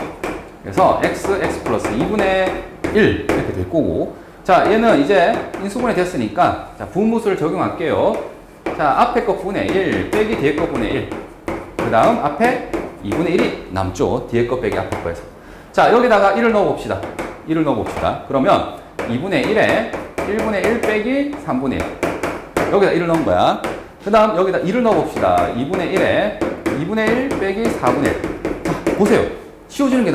그래서 xx 플러스 2분의 1 이렇게 될 거고, 자, 얘는 이제 인수분해 됐으니까 자, 부분분수를 적용할게요. 자, 앞에 거 분의 1 빼기 뒤에 거 분의 1, 그 다음 앞에 2분의 1이 남죠. 뒤에 거 빼기 앞에 거에서. 자, 여기다가 1을 넣어봅시다. 1을 넣어봅시다. 그러면 2분의 1에 1분의 1 빼기 3분의 1. 여기다 1을 넣은 거야. 그 다음 여기다 2를 넣어봅시다. 2분의 1에 2분의 1 빼기 4분의 1. 자, 보세요. 지워지는 게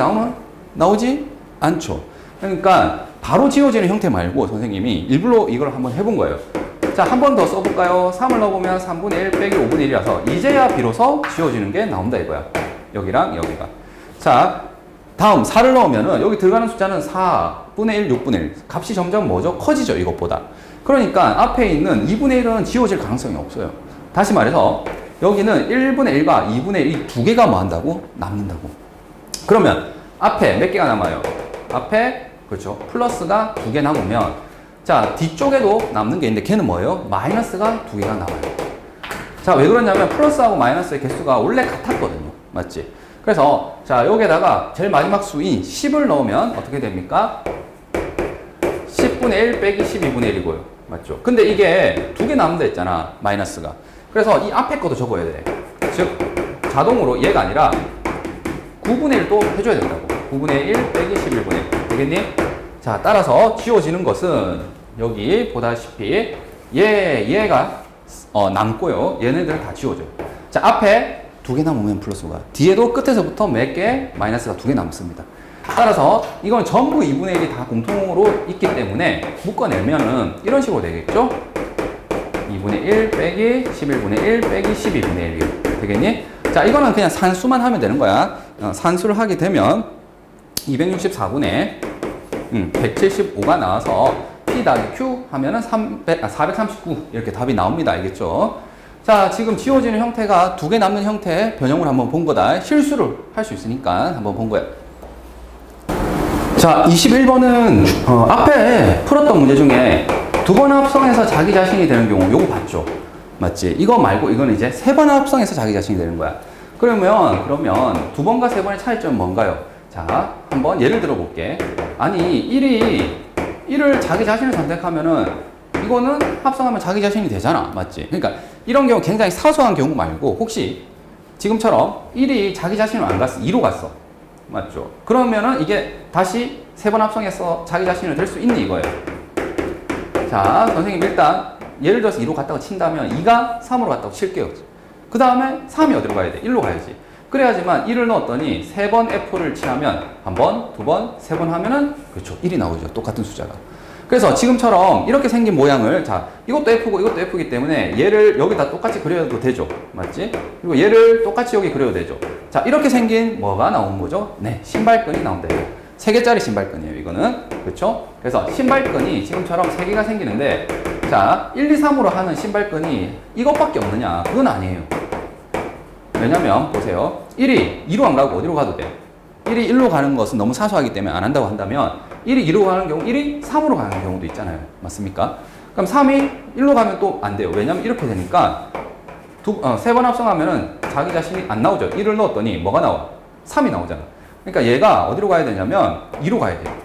나오지 않죠. 그러니까 바로 지워지는 형태 말고 선생님이 일부러 이걸 한번 해본 거예요. 자, 한 번 더 써볼까요? 3을 넣어보면 3분의 1 빼기 5분의 1이라서 이제야 비로소 지워지는 게 나온다 이거야. 여기랑 여기가. 자, 다음 4를 넣으면은 여기 들어가는 숫자는 4분의 1, 6분의 1. 값이 점점 뭐죠? 커지죠, 이것보다. 그러니까 앞에 있는 2분의 1은 지워질 가능성이 없어요. 다시 말해서 여기는 1분의 1과 2분의 1 이 두 개가 뭐 한다고? 남는다고. 그러면 앞에 몇 개가 남아요? 앞에 그렇죠. 플러스가 두 개 남으면 자, 뒤쪽에도 남는 게 있는데 걔는 뭐예요? 마이너스가 두 개가 남아요. 자, 왜 그러냐면 플러스하고 마이너스의 개수가 원래 같았거든요. 맞지? 그래서 자, 여기에다가 제일 마지막 수인 10을 넣으면 어떻게 됩니까? 10분의 1 빼기 12분의 1이고요. 맞죠? 근데 이게 두 개 남는다 했잖아. 마이너스가. 그래서 이 앞에 것도 적어야 돼. 즉 자동으로 얘가 아니라 9분의 1도 해줘야 된다고. 9분의 1 빼기 11분의 1. 되겠니? 자, 따라서 지워지는 것은 여기 보다시피 얘가 남고요. 얘네들 다 지워져요. 자, 앞에 두 개 남으면 플러스가, 뒤에도 끝에서부터 몇 개 마이너스가 두 개 남습니다. 따라서 이건 전부 2분의 1이 다 공통으로 있기 때문에 묶어내면은 이런 식으로 되겠죠? 2분의 1 빼기 11분의 1 빼기 12분의 1이요. 되겠니? 자, 이거는 그냥 산수만 하면 되는 거야. 산수를 하게 되면 264분의 175가 나와서 P 더하기 Q 하면은 439 이렇게 답이 나옵니다. 알겠죠? 자, 지금 지워지는 형태가 두 개 남는 형태 변형을 한번 본 거다. 실수를 할 수 있으니까 한번 본 거야. 자, 21번은 앞에 풀었던 문제 중에 두 번 합성해서 자기 자신이 되는 경우 요거 봤죠? 맞지? 이거 말고 이거는 이제 세 번 합성해서 자기 자신이 되는 거야. 그러면 두 번과 세 번의 차이점은 뭔가요? 자, 한번 예를 들어 볼게. 아니, 1을 자기 자신을 선택하면은 이거는 합성하면 자기 자신이 되잖아. 맞지? 그러니까 이런 경우 굉장히 사소한 경우 말고 혹시 지금처럼 1이 자기 자신을 안 갔어. 2로 갔어. 맞죠? 그러면은 이게 다시 세 번 합성해서 자기 자신을 될 수 있니 이거예요. 자, 선생님 일단 예를 들어서 2로 갔다고 친다면 2가 3으로 갔다고 칠게요. 그 다음에 3이 어디로 가야 돼? 1로 가야지. 그래야지만 1을 넣었더니 세 번 F를 칠하면 한 번, 두 번, 세 번 하면은 그렇죠. 1이 나오죠. 똑같은 숫자가. 그래서 지금처럼 이렇게 생긴 모양을 자, 이것도 F고 이것도 F이기 때문에 얘를 여기다 똑같이 그려도 되죠. 맞지? 그리고 얘를 똑같이 여기 그려도 되죠. 자, 이렇게 생긴 뭐가 나온 거죠? 네, 신발끈이 나온다. 3개짜리 신발끈이에요, 이거는. 그렇죠? 그래서 신발끈이 지금처럼 3개가 생기는데 자, 1, 2, 3으로 하는 신발끈이 이것밖에 없느냐? 그건 아니에요. 왜냐면 보세요. 1이 2로 안 가고 어디로 가도 돼? 1이 1로 가는 것은 너무 사소하기 때문에 안 한다고 한다면 1이 2로 가는 경우 1이 3으로 가는 경우도 있잖아요. 맞습니까? 그럼 3이 1로 가면 또 안 돼요. 왜냐면 이렇게 되니까 세 번 합성하면은 자기 자신이 안 나오죠. 1을 넣었더니 뭐가 나와? 3이 나오잖아. 그러니까 얘가 어디로 가야 되냐면 2로 가야 돼요.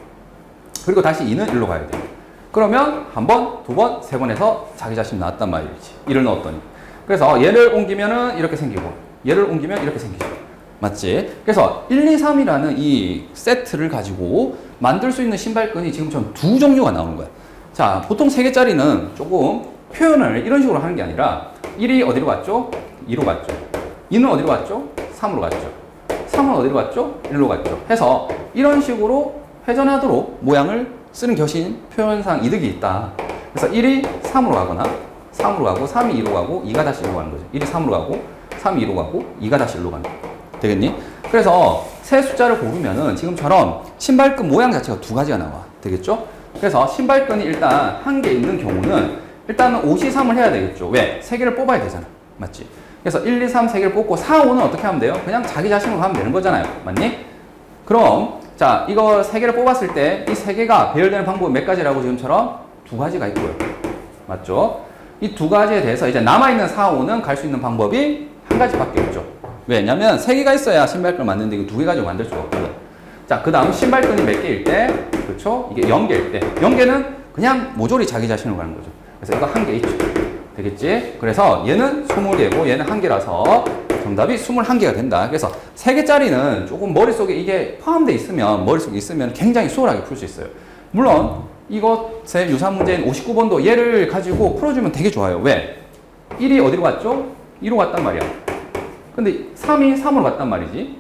그리고 다시 2는 1로 가야 돼요. 그러면 한 번, 두 번, 세 번 해서 자기 자신 나왔단 말이지. 1을 넣었더니. 그래서 얘를 옮기면은 이렇게 생기고 얘를 옮기면 이렇게 생기죠. 맞지? 그래서 1, 2, 3이라는 이 세트를 가지고 만들 수 있는 신발끈이 지금처럼 두 종류가 나오는 거야. 자, 보통 3개짜리는 조금 표현을 이런 식으로 하는 게 아니라 1이 어디로 갔죠? 2로 갔죠. 2는 어디로 갔죠? 3으로 갔죠. 3은 어디로 갔죠? 1로 갔죠. 해서 이런 식으로 회전하도록 모양을 쓰는 것이 표현상 이득이 있다. 그래서 1이 3으로 가거나 3으로 가고 3이 2로 가고 2가 다시 1로 가는 거죠. 1이 3으로 가고 3이 2로 가고 2가 다시 1로 가는 거죠. 되겠니? 그래서 세 숫자를 고르면은 지금처럼 신발끈 모양 자체가 두 가지가 나와. 되겠죠? 그래서 신발끈이 일단 한 개 있는 경우는 일단은 5, 3을 해야 되겠죠. 왜? 세 개를 뽑아야 되잖아. 맞지? 그래서 1, 2, 3 세 개를 뽑고 4, 5는 어떻게 하면 돼요? 그냥 자기 자신으로 하면 되는 거잖아요. 맞니? 그럼 자, 이거 세 개를 뽑았을 때 이 세 개가 배열되는 방법이 몇 가지라고 지금처럼 두 가지가 있고요. 맞죠? 이 두 가지에 대해서 이제 남아있는 4, 5는 갈 수 있는 방법이 한 가지밖에 없죠. 왜냐면 세 개가 있어야 신발끈을 만드는데 이거 두 개 가지고 만들 수가 없거든. 자, 그 다음 신발끈이 몇 개일 때, 그렇죠? 이게 0개일 때, 0개는 그냥 모조리 자기 자신으로 가는 거죠. 그래서 이거 한 개 있죠. 되겠지? 그래서 얘는 20개고 얘는 한 개라서 정답이 21개가 된다. 그래서 3개짜리는 조금 머릿속에 이게 포함되어 있으면, 머릿속에 있으면 굉장히 수월하게 풀 수 있어요. 물론 이것의 유사 문제인 59번도 얘를 가지고 풀어주면 되게 좋아요. 왜? 1이 어디로 갔죠? 2로 갔단 말이야. 근데 3이 3으로 갔단 말이지.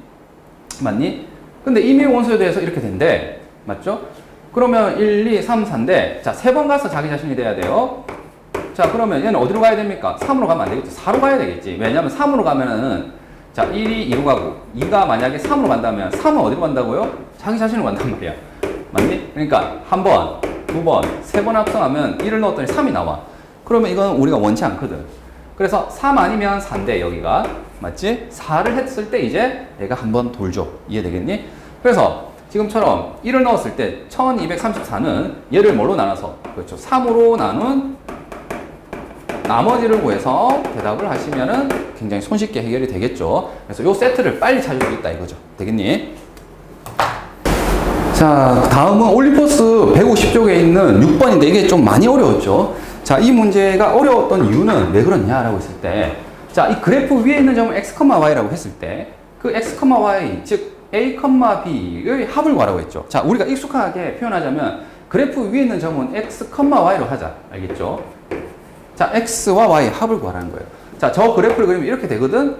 맞니? 근데 임의 원소에 대해서 이렇게 된대. 맞죠? 그러면 1, 2, 3, 4인데, 자, 3번 가서 자기 자신이 돼야 돼요. 자, 그러면 얘는 어디로 가야 됩니까? 3으로 가면 안 되겠죠. 4로 가야 되겠지. 왜냐면 3으로 가면은, 자, 1이 2로 가고, 2가 만약에 3으로 간다면, 3은 어디로 간다고요? 자기 자신으로 간단 말이야. 맞니? 그러니까, 한 번, 두 번, 세 번 합성하면 1을 넣었더니 3이 나와. 그러면 이건 우리가 원치 않거든. 그래서 3 아니면 4인데, 여기가. 맞지? 4를 했을 때 이제 내가 한 번 돌죠. 이해되겠니? 그래서 지금처럼 1을 넣었을 때 1234는 얘를 뭘로 나눠서, 그렇죠, 3으로 나눈 나머지를 구해서 대답을 하시면은 굉장히 손쉽게 해결이 되겠죠. 그래서 요 세트를 빨리 찾을 수 있다 이거죠. 되겠니? 자, 다음은 올림포스 150쪽에 있는 6번인데 이게 좀 많이 어려웠죠. 자, 이 문제가 어려웠던 이유는 왜 그렇냐라고 했을 때, 자, 이 그래프 위에 있는 점은 x, y라고 했을 때 그 x, y, 즉 a, b의 합을 구하라고 했죠. 자, 우리가 익숙하게 표현하자면 그래프 위에 있는 점은 x, y로 하자. 알겠죠? 자, x와 y 합을 구하라는 거예요. 자, 저 그래프를 그리면 이렇게 되거든.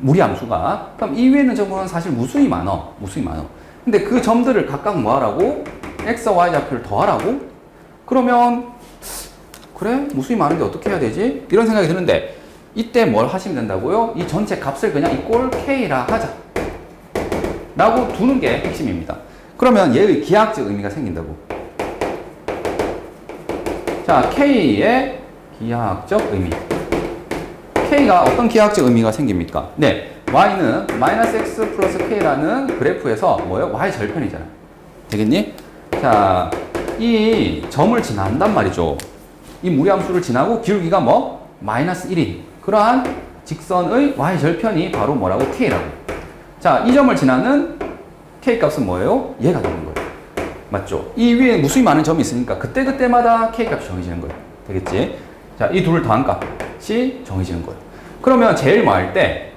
무리함수가. 그럼 이 위에 있는 점은 사실 무수히 많어. 무수히 많어. 근데 그 점들을 각각 뭐 하라고? x와 y 좌표를 더하라고? 그러면 그래? 무수히 많은데 어떻게 해야 되지? 이런 생각이 드는데 이때 뭘 하시면 된다고요? 이 전체 값을 그냥 이꼴 k라 하자 라고 두는 게 핵심입니다. 그러면 얘의 기하학적 의미가 생긴다고. 자, k의 기하학적 의미. k가 어떤 기하학적 의미가 생깁니까? 네, y는 -x 플러스 k라는 그래프에서 뭐예요? y 절편이잖아. 되겠니? 자, 이 점을 지난단 말이죠. 이 무리함수를 지나고 기울기가 뭐? -1인 그러한 직선의 y 절편이 바로 뭐라고? k라고. 자, 이 점을 지나는 k 값은 뭐예요? 얘가 되는 거예요. 맞죠? 이 위에 무수히 많은 점이 있으니까 그때그때마다 k 값이 정해지는 거예요. 되겠지? 자, 이 둘을 더한 값이 정해지는 거예요. 그러면 제일 많을 때,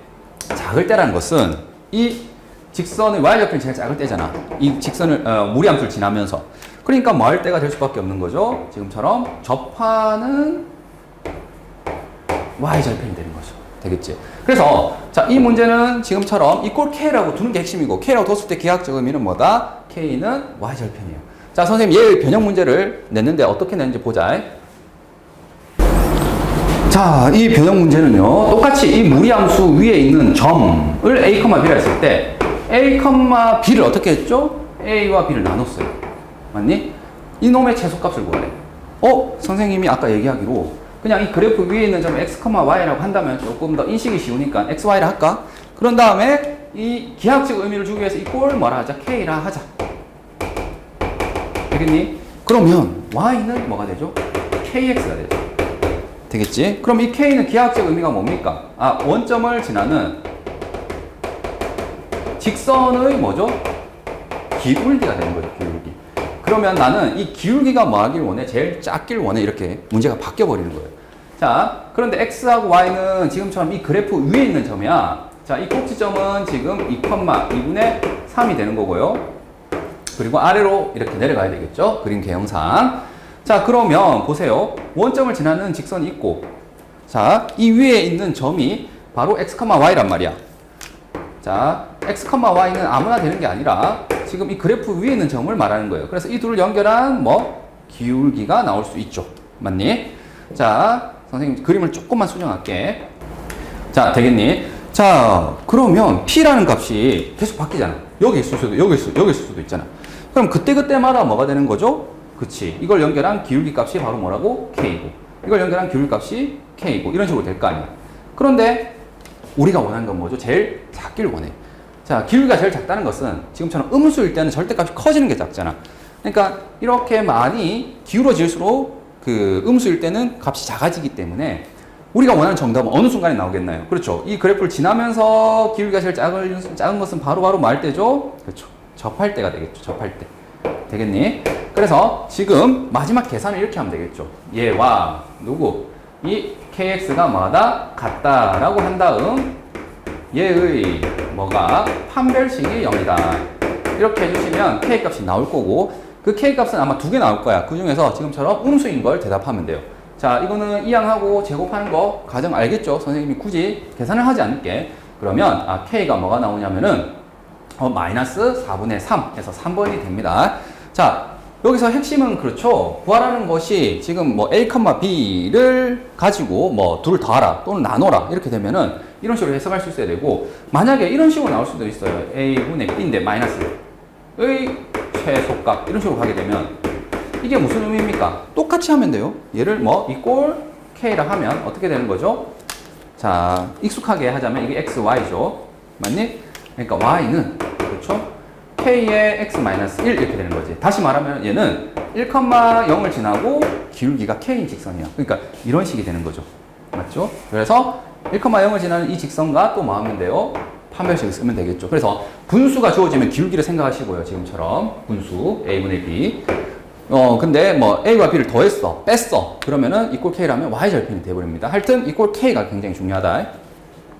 작을 때라는 것은 이 직선의 y 절편이 제일 작을 때잖아. 이 직선을 무리함수를 지나면서. 그러니까 뭐할 때가 될 수밖에 없는 거죠. 지금처럼 접하는 y 절편이 되는 거죠. 되겠지? 그래서 자, 이 문제는 지금처럼 이꼴 k라고 두는 게 핵심이고 k라고 뒀을 때 기하학적 의미는 뭐다? k는 y 절편이에요. 자, 선생님 얘의 변형 문제를 냈는데 어떻게 냈는지 보자. 자, 이 변형 문제는요, 똑같이 이 무리함수 위에 있는 점을 a, b라 했을 때 a, b를 어떻게 했죠? a와 b를 나눴어요. 맞니? 이놈의 최소값을 구하래. 선생님이 아까 얘기하기로 그냥 이 그래프 위에 있는 점을 x, y라고 한다면 조금 더 인식이 쉬우니까 x, y라 할까? 그런 다음에 이 기하학적 의미를 주기 위해서 이 꼴 뭐라 하자? k라 하자. 되겠니? 그러면 y는 뭐가 되죠? kx가 되죠. 되겠지? 그럼 이 k는 기하학적 의미가 뭡니까? 원점을 지나는 직선의 뭐죠? 기울기가 되는 거죠. 기울기. 그러면 나는 이 기울기가 뭐 하길 원해? 제일 작길 원해. 이렇게 문제가 바뀌어 버리는 거예요. 자, 그런데 x하고 y는 지금처럼 이 그래프 위에 있는 점이야. 자, 이 꼭지점은 지금 2,2분의 3이 되는 거고요. 그리고 아래로 이렇게 내려가야 되겠죠? 그림 개형상. 자, 그러면 보세요. 원점을 지나는 직선이 있고, 자, 이 위에 있는 점이 바로 x, y란 말이야. 자, x, y는 아무나 되는 게 아니라 지금 이 그래프 위에 있는 점을 말하는 거예요. 그래서 이 둘을 연결한 뭐 기울기가 나올 수 있죠. 맞니? 자, 선생님 그림을 조금만 수정할게. 자, 되겠니? 자, 그러면 p라는 값이 계속 바뀌잖아. 여기 있을 수도, 여기 있을 수도 있잖아. 그럼 그때그때마다 뭐가 되는 거죠? 그치. 이걸 연결한 기울기 값이 바로 뭐라고? k고. 이걸 연결한 기울기 값이 k고. 이런 식으로 될 거 아니야. 그런데 우리가 원하는 건 뭐죠? 제일 작길 원해. 자, 기울기가 제일 작다는 것은 지금처럼 음수일 때는 절대값이 커지는 게 작잖아. 그러니까 이렇게 많이 기울어질수록 그 음수일 때는 값이 작아지기 때문에 우리가 원하는 정답은 어느 순간에 나오겠나요? 그렇죠. 이 그래프를 지나면서 기울기가 제일 작은 것은 바로 뭐 할 때죠? 그렇죠. 접할 때가 되겠죠. 접할 때. 되겠니? 그래서 지금 마지막 계산을 이렇게 하면 되겠죠. 얘와 누구? 이 kx가 뭐다? 같다라고 한 다음 얘의 뭐가? 판별식이 0이다. 이렇게 해주시면 k값이 나올 거고 그 k값은 아마 2개 나올 거야. 그 중에서 지금처럼 음수인 걸 대답하면 돼요. 자, 이거는 이항하고 제곱하는 거 가정 알겠죠? 선생님이 굳이 계산을 하지 않을게. 그러면 K가 뭐가 나오냐면은 마이너스 4분의 3에서 3번이 됩니다. 자, 여기서 핵심은 그렇죠. 구하라는 것이 지금 뭐 A, B를 가지고 뭐 둘을 더하라 또는 나눠라 이렇게 되면은 이런 식으로 해석할 수 있어야 되고, 만약에 이런 식으로 나올 수도 있어요. A분의 B인데 마이너스의 최소값 이런 식으로 가게 되면 이게 무슨 의미입니까? 똑같이 하면 돼요. 얘를 뭐 이꼴 K라 하면 어떻게 되는 거죠? 자, 익숙하게 하자면 이게 X, Y죠. 맞니? 그러니까 Y는 그렇죠? K의 X-1 이렇게 되는 거지. 다시 말하면 얘는 1,0을 지나고 기울기가 K인 직선이야. 그러니까 이런 식이 되는 거죠. 맞죠? 그래서 1,0을 지나는 이 직선과 또 뭐 하면 돼요? 판별식을 쓰면 되겠죠. 그래서 분수가 주어지면 기울기를 생각하시고요. 지금처럼 분수 A분의 B. 근데 뭐 A와 B를 더했어, 뺐어. 그러면은 이꼴 K라면 Y절편이 돼버립니다. 하여튼 이꼴 K가 굉장히 중요하다.